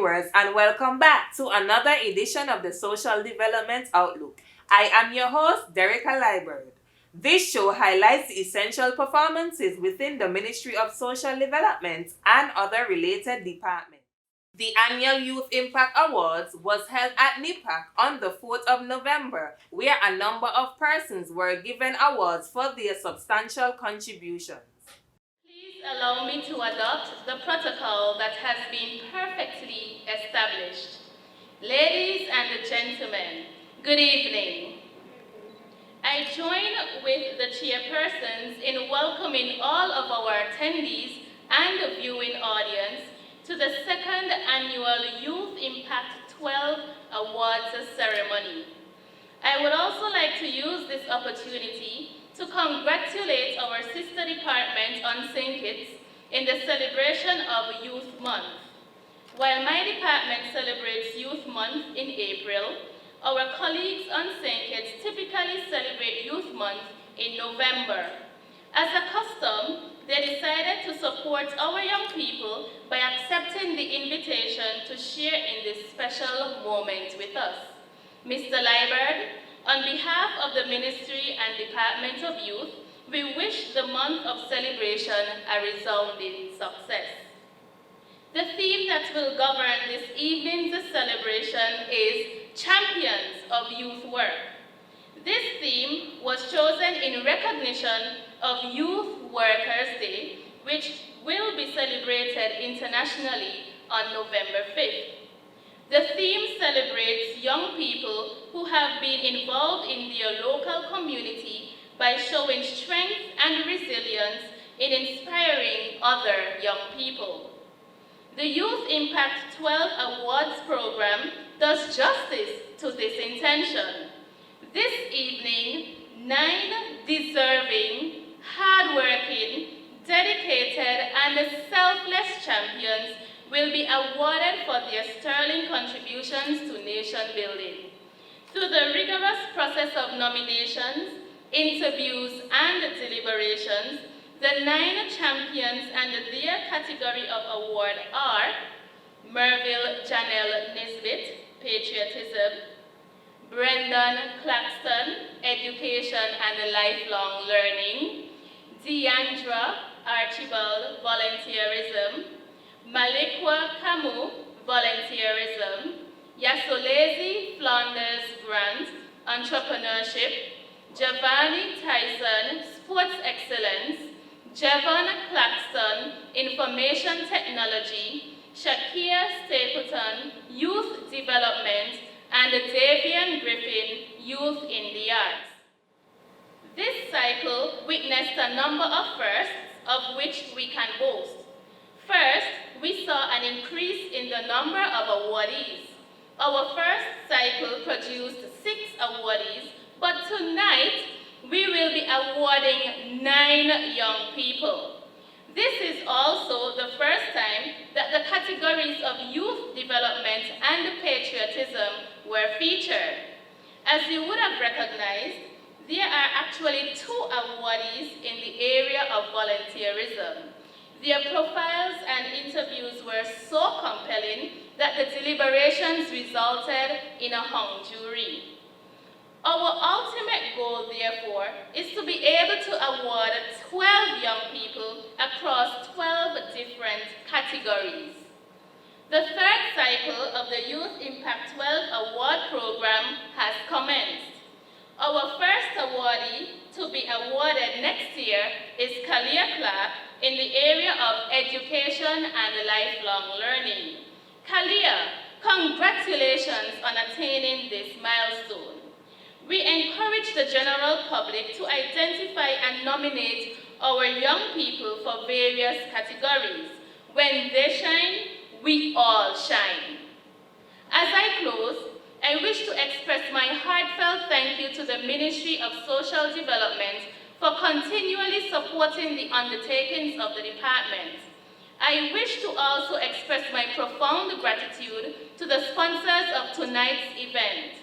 viewers, and welcome back to another edition of the Social Development Outlook. I am your host, Derica Liebert. This show highlights the essential performances within the Ministry of Social Development and other related departments. The annual Youth Impact Awards was held at NIPAC on the 4th of November, where a number of persons were given awards for their substantial contributions. Please allow me to adopt the protocol that has been perfectly established. Ladies and gentlemen, good evening. I join with the chairpersons in welcoming all of our attendees and viewing audience to the second annual Youth Impact 12 Awards ceremony. I would also like to use this opportunity to congratulate our sister department on St. Kitts in the celebration of Youth Month. While my department celebrates Youth Month in April, our colleagues on St. Kitts typically celebrate Youth Month in November. As a custom, they decided to support our young people by accepting the invitation to share in this special moment with us. Mr. Liebert, on behalf of the Ministry and Department of Youth, we wish the month of celebration a resounding success. The theme that will govern this evening's celebration is Champions of Youth Work. This theme was chosen in recognition of Youth Workers' Day, which will be celebrated internationally on November 5th. The theme celebrates young people who have been involved in their local community by showing strength and resilience in inspiring other young people. The Youth Impact 12 Awards program does justice to this intention. This evening, 9 deserving, hardworking, dedicated, and selfless champions will be awarded for their sterling contributions to nation building. Through the rigorous process of nominations, interviews, and deliberations, the 9 champions and their category of award are Merville Janelle Nisbet, Patriotism; Brendan Claxton, Education and Lifelong Learning; Deandra Archibald, Volunteerism; Malikwa Kamu, Volunteerism; Yasolezi Flanders Grant, Entrepreneurship; Giovanni Tyson, Sports Excellence; Jevon Claxton, Information Technology; Shakia Stapleton, Youth Development; and Davian Griffin, Youth in the Arts. This cycle witnessed a number of firsts, of which we can boast. First, we saw an increase in the number of awardees. Our first cycle produced 6 awardees, but tonight we will be awarding 9 young people. This is also the first time that the categories of youth development and patriotism were featured. As you would have recognized, there are actually 2 awardees in the area of volunteerism. Their profiles and interviews were so compelling that the deliberations resulted in a hung jury. Our ultimate goal, therefore, is to be able to award 12 young people across 12 different categories. The third cycle of the Youth Impact 12 Award Program has commenced. Our first awardee to be awarded next year is Kalia Clark in the area of education and lifelong learning. Kalia, congratulations on attaining this milestone. We encourage the general public to identify and nominate our young people for various categories. When they shine, we all shine. As I close, I wish to express my heartfelt thank you to the Ministry of Social Development for continually supporting the undertakings of the department. I wish to also express my profound gratitude to the sponsors of tonight's event.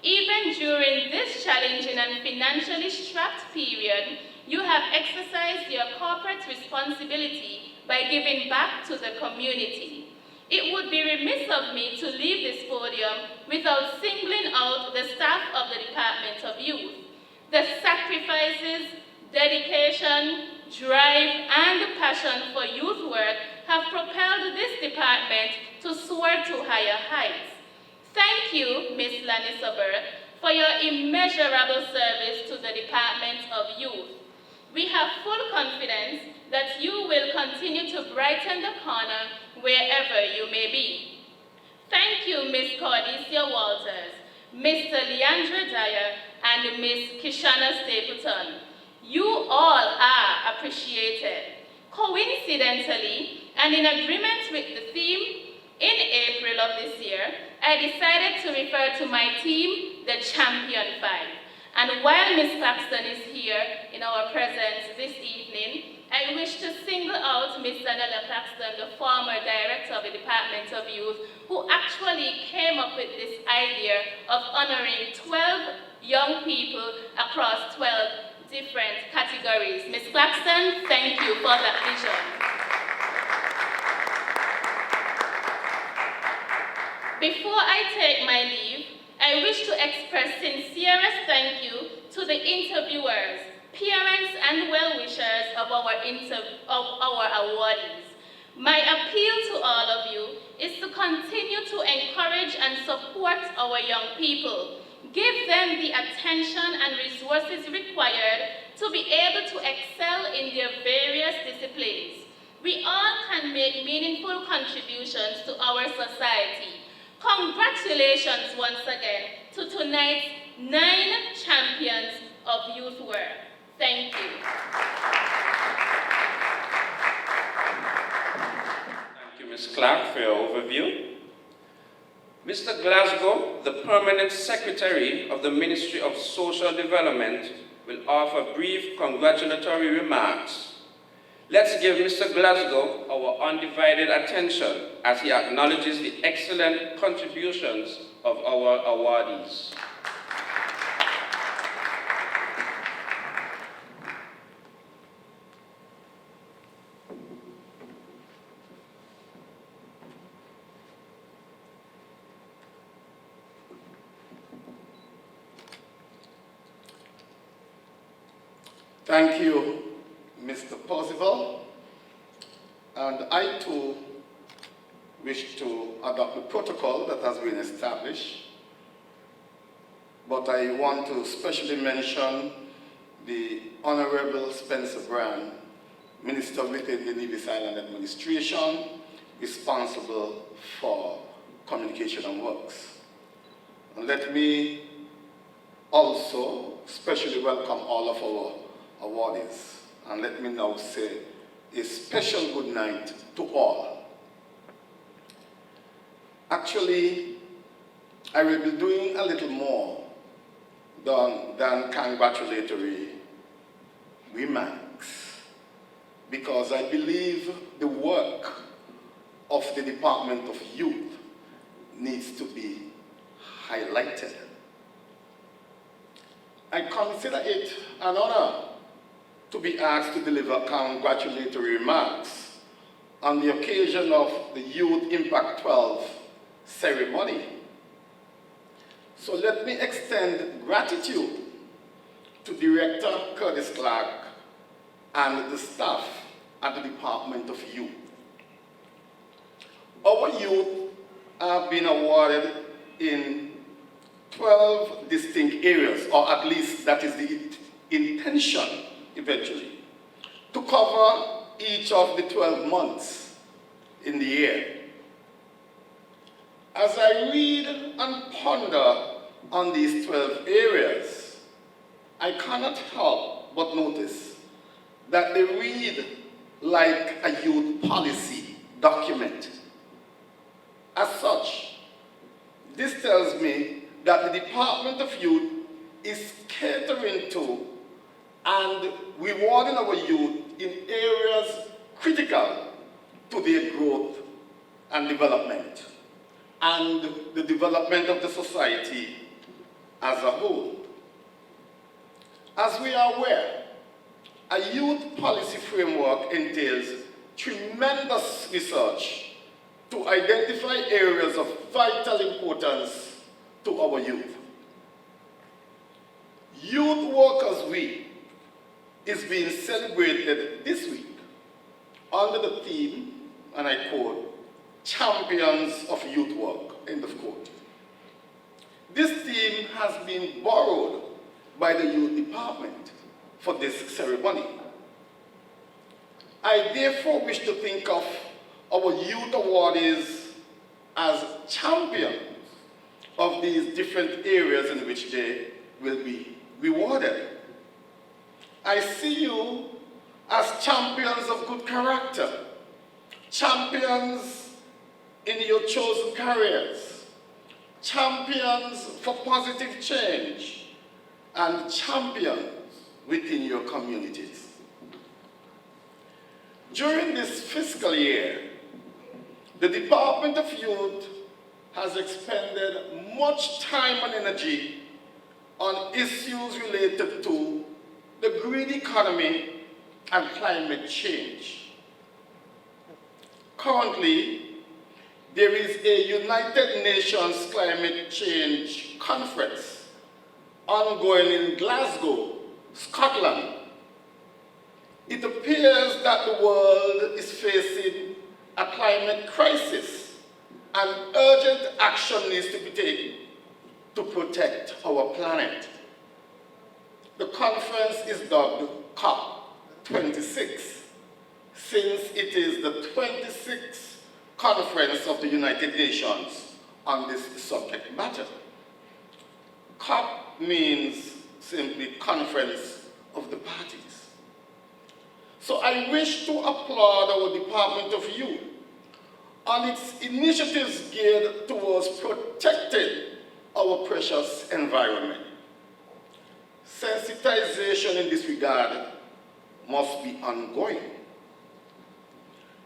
Even during this challenging and financially strapped period, you have exercised your corporate responsibility by giving back to the community. It would be remiss of me to leave this podium without singling out the staff of the Department of Youth. The sacrifices, dedication, drive, and passion for youth work have propelled this department to soar to higher heights. Thank you, Ms. Lanissaber, for your immeasurable service to the Department of Youth. We have full confidence that you will continue to brighten the corner wherever you may be. Thank you, Ms. Cordesia Walters, Mr. Leandra Dyer, and Ms. Kishana Stapleton. You all are appreciated. Coincidentally, and in agreement with the theme, in April of this year, I decided to refer to my team the Champion Five. And while Ms. Claxton is here in our presence this evening, I wish to single out Ms. Danella Claxton, the former director of the Department of Youth, who actually came up with this idea of honoring 12 young people across 12 different categories. Ms. Claxton, thank you for that vision. Before I take my leave, I wish to express sincerest thank you to the interviewers, parents, and well-wishers of our awardees. My appeal to all of you is to continue to encourage and support our young people. Give them the attention and resources required to be able to excel in their various disciplines. We all can make meaningful contributions to our society. Congratulations once again to tonight's 9 champions of youth work. Thank you. Thank you, Ms. Clark, for your overview. Mr. Glasgow, the Permanent Secretary of the Ministry of Social Development, will offer brief congratulatory remarks. Let's give Mr. Glasgow our undivided attention as he acknowledges the excellent contributions of our awardees. Thank you, Mr. Percival. And I too wish to adopt the protocol that has been established. But I want to specially mention the Honorable Spencer Brand, Minister within the Nevis Island Administration, responsible for communication and works. And let me also specially welcome all of our awardees. And let me now say a special good night to all. Actually, I will be doing a little more than congratulatory remarks, because I believe the work of the Department of Youth needs to be highlighted. I consider it an honor to be asked to deliver congratulatory remarks on the occasion of the Youth Impact 12 ceremony. So let me extend gratitude to Director Curtis Clark and the staff at the Department of Youth. Our youth have been awarded in 12 distinct areas, or at least that is the intention eventually, to cover each of the 12 months in the year. As I read and ponder on these 12 areas, I cannot help but notice that they read like a youth policy document. As such, this tells me that the Department of Youth is catering to and rewarding our youth in areas critical to their growth and development, and the development of the society as a whole. As we are aware, a youth policy framework entails tremendous research to identify areas of vital importance to our youth. Youth Workers Week is being celebrated this week under the theme, and I quote, Champions of Youth Work, end of quote. This theme has been borrowed by the Youth Department for this ceremony. I therefore wish to think of our youth awardees as champions of these different areas in which they will be rewarded. I see you as champions of good character, champions in your chosen careers, champions for positive change, and champions within your communities. During this fiscal year, the Department of Youth has expended much time and energy on issues related to the green economy and climate change. Currently, there is a United Nations Climate Change Conference ongoing in Glasgow, Scotland. It appears that the world is facing a climate crisis and urgent action needs to be taken to protect our planet. The conference is dubbed COP26, since it is the 26th conference of the United Nations on this subject matter. COP means simply Conference of the Parties. So I wish to applaud our Department of Youth on its initiatives geared towards protecting our precious environment. Sensitization in this regard must be ongoing.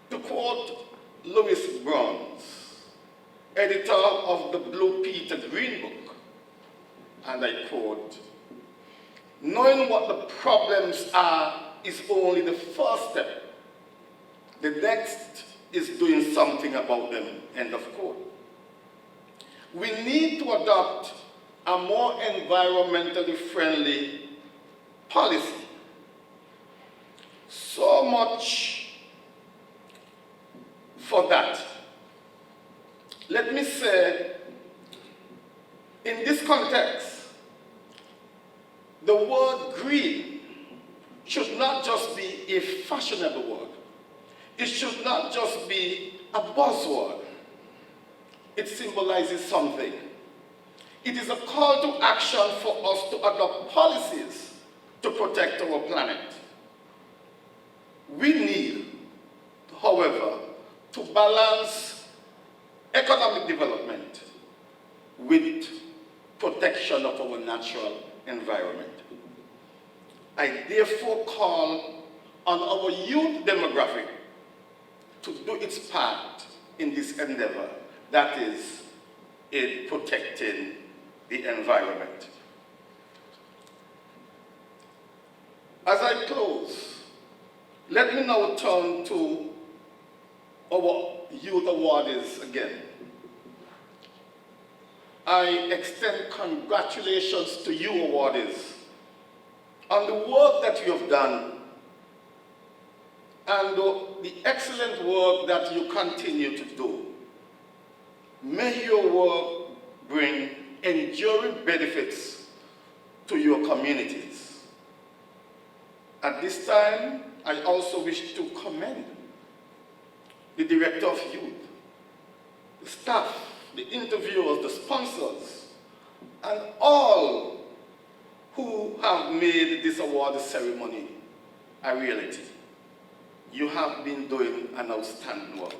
To quote Louis Bruns, editor of the Blue Peter Green Book, and I quote, "Knowing what the problems are is only the first step. The next is doing something about them," end of quote. We need to adopt a more environmentally friendly policy. So much for that. Let me say, in this context, the word green should not just be a fashionable word. It should not just be a buzzword. It symbolizes something. It is a call to action for us to adopt policies to protect our planet. We need, however, to balance economic development with protection of our natural environment. I therefore call on our youth demographic to do its part in this endeavor, that is, in protecting the environment. As I close, let me now turn to our youth awardees again. I extend congratulations to you awardees on the work that you have done and the excellent work that you continue to do. May your work bring enduring benefits to your communities. At this time, I also wish to commend the Director of Youth, the staff, the interviewers, the sponsors, and all who have made this award ceremony a reality. You have been doing an outstanding work.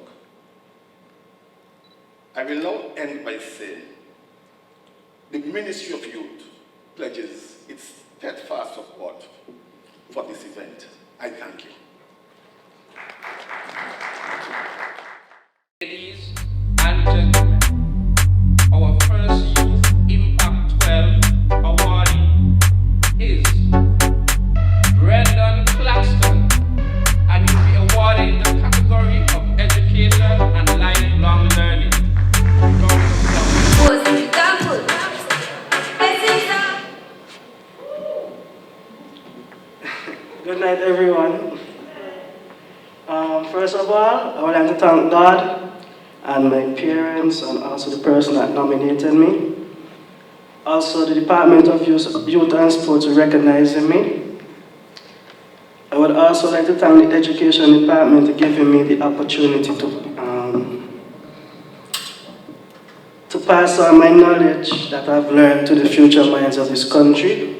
I will now end by saying the Ministry of Youth pledges its steadfast support for this event. I thank you. Ladies and gentlemen, our first Youth Impact 12 awardee is Brendan Claxton, and he will be awarded in the category of Education and Lifelong Good night, everyone. First of all, I would like to thank God and my parents and also the person that nominated me. Also, the Department of Youth and Sports for recognizing me. I would also like to thank the Education Department for giving me the opportunity to pass on my knowledge that I've learned to the future minds of this country.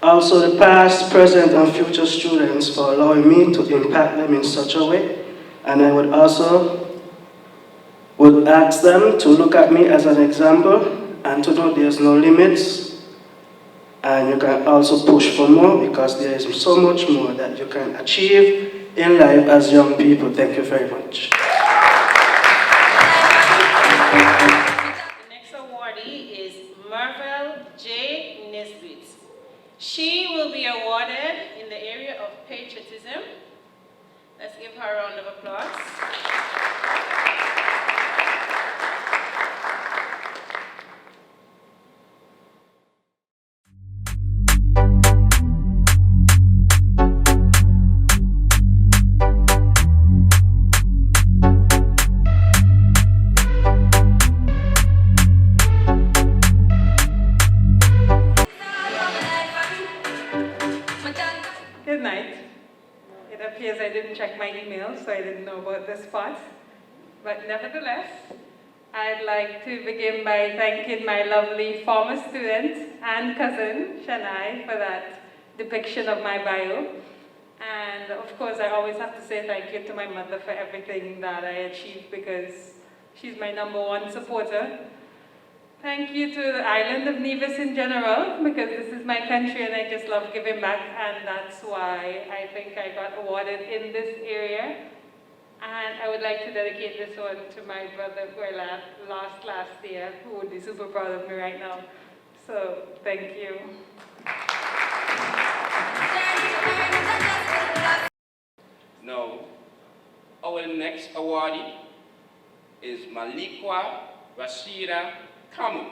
Also, the past, present, and future students for allowing me to impact them in such a way. And I would also ask them to look at me as an example and to know there's no limits. And you can also push for more because there is so much more that you can achieve in life as young people. Thank you very much. The next awardee is Marvel J. Nisbet. She will be awarded in the area of patriotism. Let's give her a round of applause. Good night. It appears I didn't check my email, so I didn't know about this part. But nevertheless, I'd like to begin by thanking my lovely former student and cousin, Shania, for that depiction of my bio. And of course, I always have to say thank you to my mother for everything that I achieved because she's my #1 supporter. Thank you to the island of Nevis in general, because this is my country and I just love giving back, and that's why I think I got awarded in this area. And I would like to dedicate this one to my brother who I lost last year, who would be super proud of me right now. So, thank you. Now, our next awardee is Malikwa Rashida Kamu,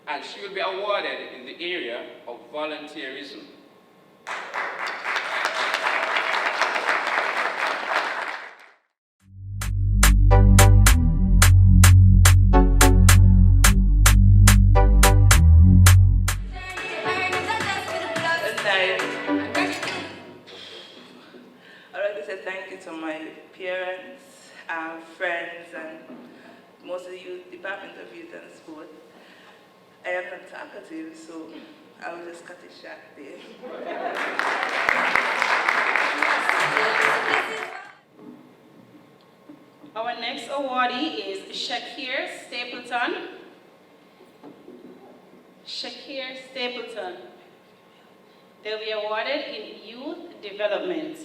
and she will be awarded in the area of volunteerism. I'd like to say thank you to my parents, friends, and most of the Department of Youth and Sport. I am not talkative, so I will just cut it short there. Our next awardee is Shakir Stapleton. Shakir Stapleton. They'll be awarded in youth development.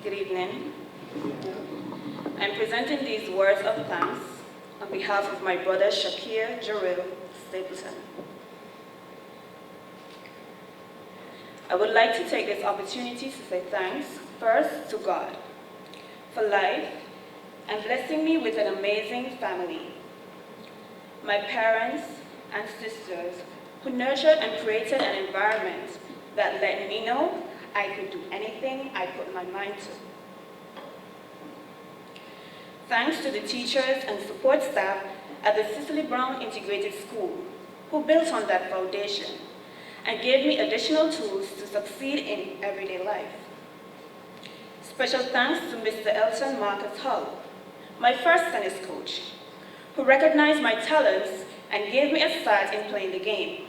Good evening. I'm presenting these words of thanks on behalf of my brother Shakir Jarrell Stapleton. I would like to take this opportunity to say thanks first to God for life and blessing me with an amazing family. My parents and sisters who nurtured and created an environment that let me know I could do anything I put my mind to. Thanks to the teachers and support staff at the Cicely Brown Integrated School who built on that foundation and gave me additional tools to succeed in everyday life. Special thanks to Mr. Elton Marcus Hull, my first tennis coach, who recognized my talents and gave me a start in playing the game.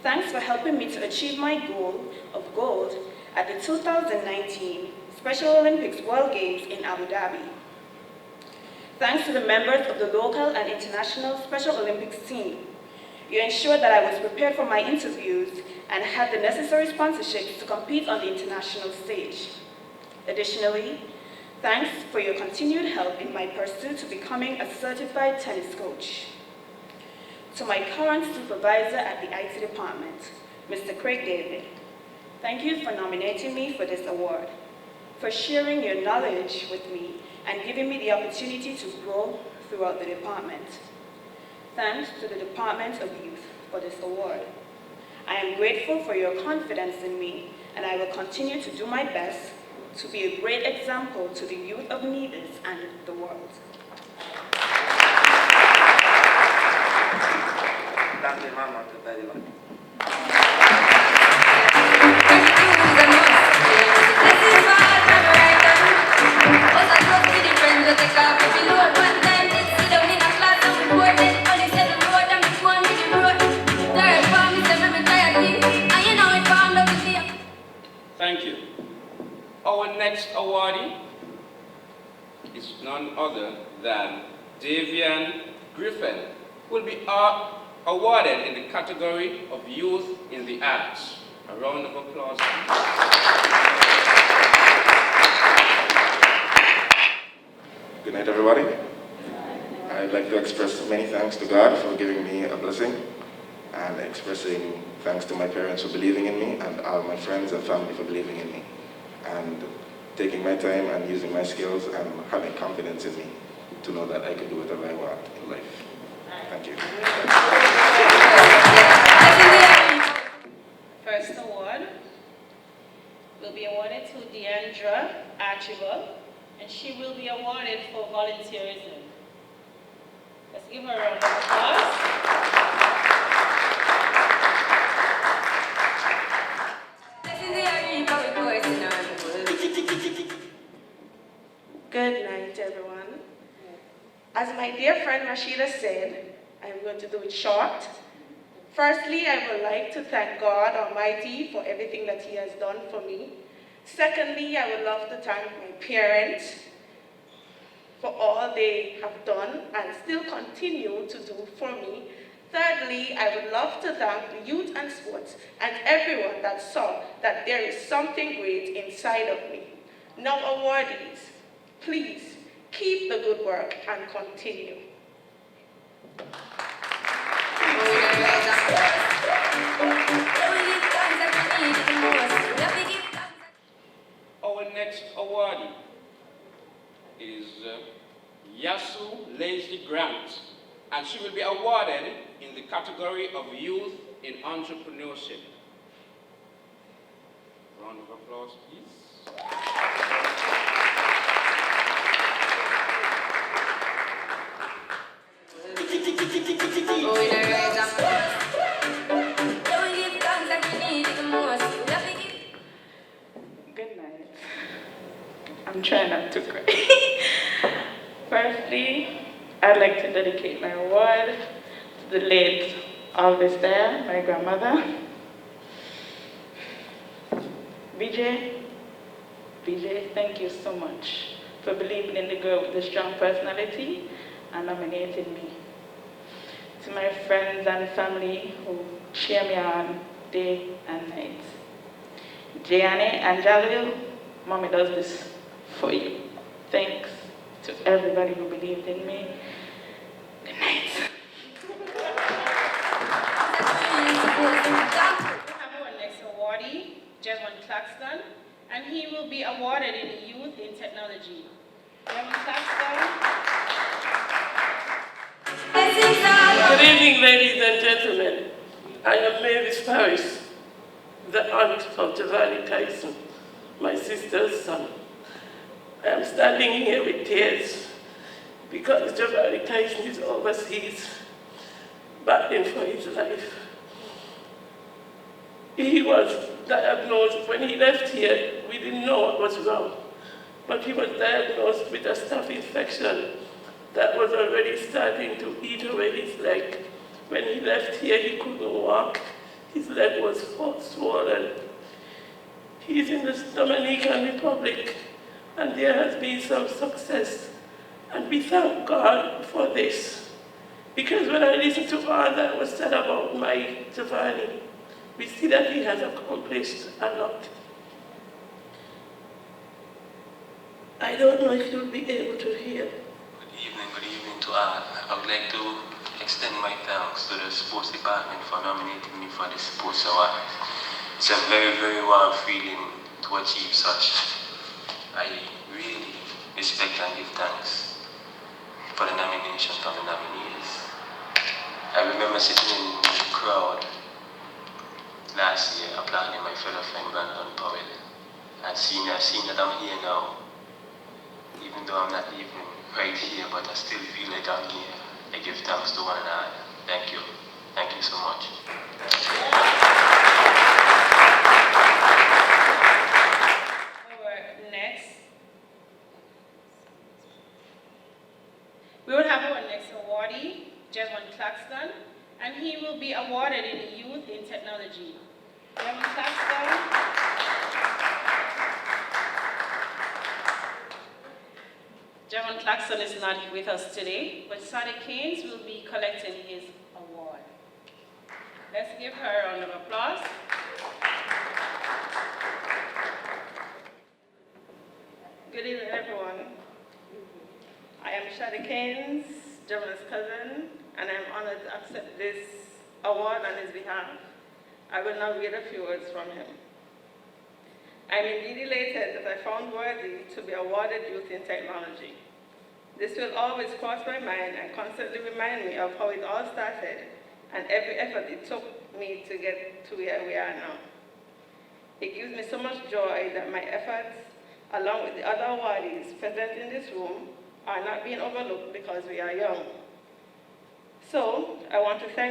Thanks for helping me to achieve my goal of gold at the 2019 Special Olympics World Games in Abu Dhabi. Thanks to the members of the local and international Special Olympics team. You ensured that I was prepared for my interviews and had the necessary sponsorships to compete on the international stage. Additionally, thanks for your continued help in my pursuit to becoming a certified tennis coach. To my current supervisor at the IT department, Mr. Craig David, thank you for nominating me for this award, for sharing your knowledge with me and giving me the opportunity to grow throughout the department. Thanks to the Department of Youth for this award. I am grateful for your confidence in me, and I will continue to do my best to be a great example to the youth of Nevis and the world. Thank you, Mama, very much. Thank you. Our next awardee is none other than Davian Griffin, who will be awarded in the category of Youth in the Arts. A round of applause. Good night, everybody. I'd like to express many thanks to God for giving me a blessing, and expressing thanks to my parents for believing in me, and all my friends and family for believing in me, and taking my time and using my skills and having confidence in me to know that I could do whatever I want in life. Thank you. First award will be awarded to Deandra Archibald, and she will be awarded for volunteerism. Let's give her a round of applause. Good night, everyone. As my dear friend Rashida said, I'm going to do it short. Firstly, I would like to thank God Almighty for everything that He has done for me. Secondly, I would love to thank my parents for all they have done and still continue to do for me. Thirdly, I would love to thank the youth and sports and everyone that saw that there is something great inside of me. Now, awardees, please keep the good work and continue. Our next awardee is Yasu Leslie Grant, and she will be awarded in the category of Youth in Entrepreneurship. Round of applause, please. Good night. I'm trying not to cry. Firstly, I'd like to dedicate my award to the late Alvis Dyer, my grandmother. BJ, thank you so much for believing in the girl with the strong personality and nominating me. To my friends and family who cheer me on day and night. Gianni and Jalil, Mommy does this for you. Thanks to everybody who believed in me. Good night. We have our next awardee, Jasmine Claxton, and he will be awarded in the Youth in Technology. Jasmine Claxton. Good evening, ladies and gentlemen. I am Mavis Paris, the aunt of Giovanni Tyson, my sister's son. I am standing here with tears because Giovanni Tyson is overseas, battling for his life. He was diagnosed, when he left here, we didn't know what was wrong, but he was diagnosed with a staph infection that was already starting to eat away his leg. When he left here, he couldn't walk. His leg was swollen. He's in the Dominican Republic, and there has been some success. And we thank God for this. Because when I listen to all that was said about my Giovanni, we see that he has accomplished a lot. I don't know if you'll be able to hear. Good evening to all. I would like to extend my thanks to the sports department for nominating me for the sports award. It's a very, very warm feeling to achieve such. I really respect and give thanks for the nomination from the nominees. I remember sitting in the crowd last year applauding my fellow friend Brandon Powell and seeing that I'm here now, even though I'm not even right here, but I still feel like I'm here. I give thanks to one another. Thank you. Thank you so much. We will have our next awardee, Javon Claxton, and he will be awarded in Youth in Technology. Javon Claxton. Javon Claxton is not with us today, but Sadie Keynes will be collecting his award. Let's give her a round of applause. Good evening, everyone. I am Shadi Keynes, Javon's cousin, and I'm honored to accept this award on his behalf. I will now read a few words from him. I'm indeed elated that I found worthy to be awarded Youth in Technology. This will always cross my mind and constantly remind me of how it all started and every effort it took me to get to where we are now. It gives me so much joy that my efforts, along with the other awardees present in this room, are not being overlooked because we are young. So, I want to say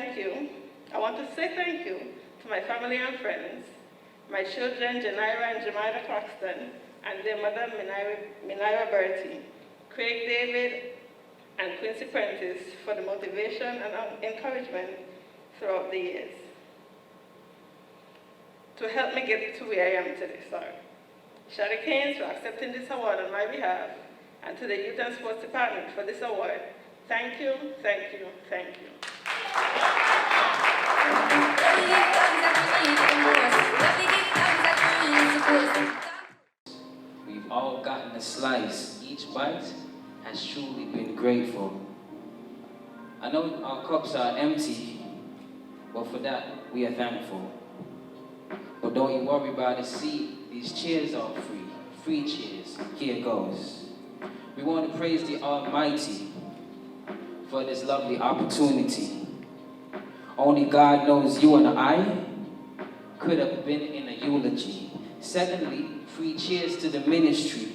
thank you to my family and friends, my children Janira and Jamila Claxton, and their mother Minira Bertie, Craig David, and Quincy Prentice for the motivation and encouragement throughout the years to help me get to where I am today. Shadi Keynes for accepting this award on my behalf, and to the Youth and Sports Department for this award. Thank you, thank you, thank you. We've all gotten a slice. Each bite has truly been grateful. I know our cups are empty, but for that we are thankful. But don't you worry about it, see, these cheers are free. Free cheers. Here goes. We want to praise the Almighty for this lovely opportunity. Only God knows you and I could have been in a eulogy. Secondly, free cheers to the Ministry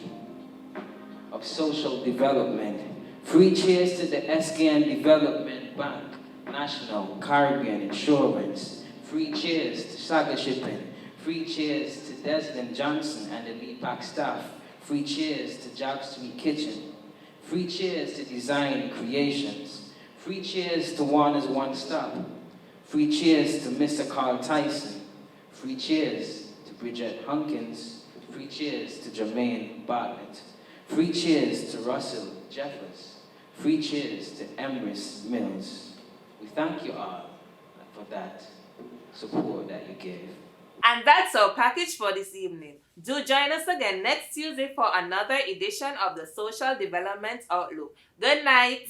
of Social Development. Free cheers to the SKN Development Bank, National Caribbean Insurance. Free cheers to Saga Shipping. Free cheers to Desmond Johnson and the LEPAC staff. Free cheers to Job Street Kitchen. Free cheers to Design Creations. Free cheers to Warner's One Stop. Free cheers to Mr. Carl Tyson. Free cheers to Bridget Hunkins. Free cheers to Jermaine Bartlett. Free cheers to Russell Jeffers. Free cheers to Emrys Mills. We thank you all for that support that you gave. And that's our package for this evening. Do join us again next Tuesday for another edition of the Social Development Outlook. Good night.